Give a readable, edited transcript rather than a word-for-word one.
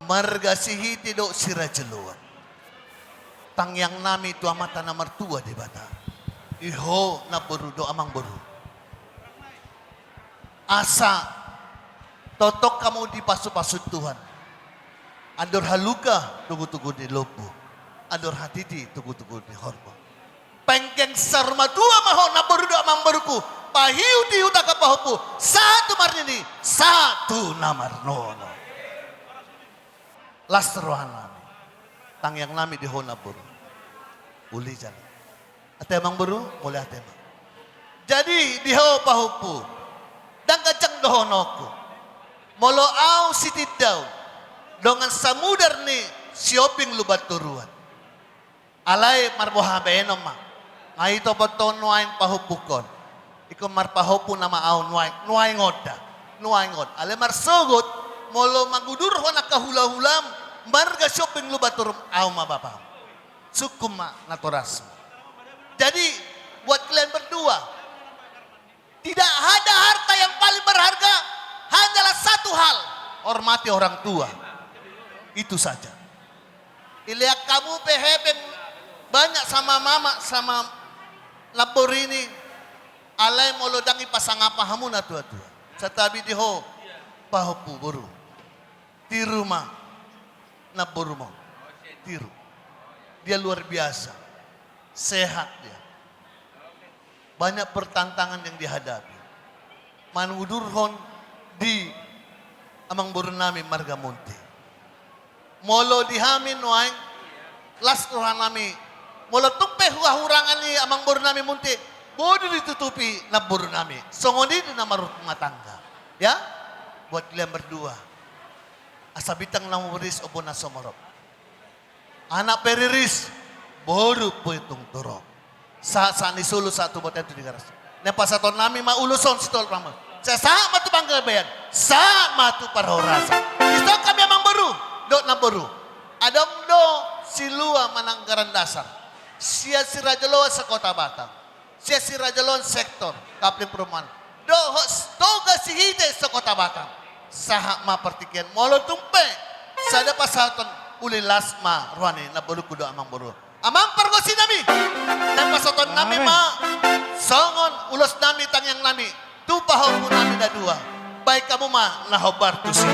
margasihi tido sirajeluan. Tang yang nami tu amata na mertua di bata. Iho na buru do amang buru. Asa totok kamu di pasu-pasu Tuhan. Ador haluka tugu-tugu di lobo. Ador hatiti tugu-tugu di horba. Pengkeng sarma tua maho na buru do amang buruku. Pahiu di utaka pahupu. Satu marnini, satu namar nono. Lasteruhan nami. Tang yang nami di hona buru. Uli jalan. Ate emang buru, mulai ate emang. Jadi diho pahupu. Dan kacang dohonoku. Molo au sitidau. Dengan samudar ni sioping lubat turuan. Alay marboha beenom ma. Ngai to beton nuaing pahupukon. Iko mar pahupu nama au nuaing ngoda. Nuaing ngod. Alay mar sogot. Molo magudur hona kahula-hulam. Marga sioping lubat turum au ma bapam. Sukuma naturasmu. Jadi buat kalian berdua, tidak ada harta yang paling berharga, hanyalah satu hal, hormati orang tua. Itu saja. Iliak kamu peheben banyak sama mama sama lapor ini, alai molodangi pasang apa hamu na tua-tua. Setabi diho pahupu buru. Di rumah na buru mo. Tiru. Dia luar biasa. Sehat dia. Banyak pertantangan yang dihadapi. Manudurhon di amang burnami marga munti. Molo dihamin waing las nami. Molo tumpe hurangan ni amang burnami munti. Bodo ditutupi na burnami. Songoni di nama rumah tangga. Ya? Buat kalian berdua. Asabitang namuris opo na somorok. Anak periris, boru po itong turok. Sa ni sulu satu boten tu di garas. Nepa saton nami mauluson si tol pramu. Sa matu panggabayan, sa matu parhorasa. Isto kami amang baru, do na baru. Adom do silua mananggaran dasar. Sia si Rajaloan sa Kota Batam. Sia si Rajaloan sektor kapling perumahan. Do toga si hide sa Kota Batam. Saha mapertikian molo tumpe. Sada pasaton uli lasma ruani na bulu kudo amang buru. Amang pergosi nami. Dan pasoton nami ma. Songon ulos nami tangyang nami. Tu pahau nami na dua. Baik kamu ma nahobar tusi.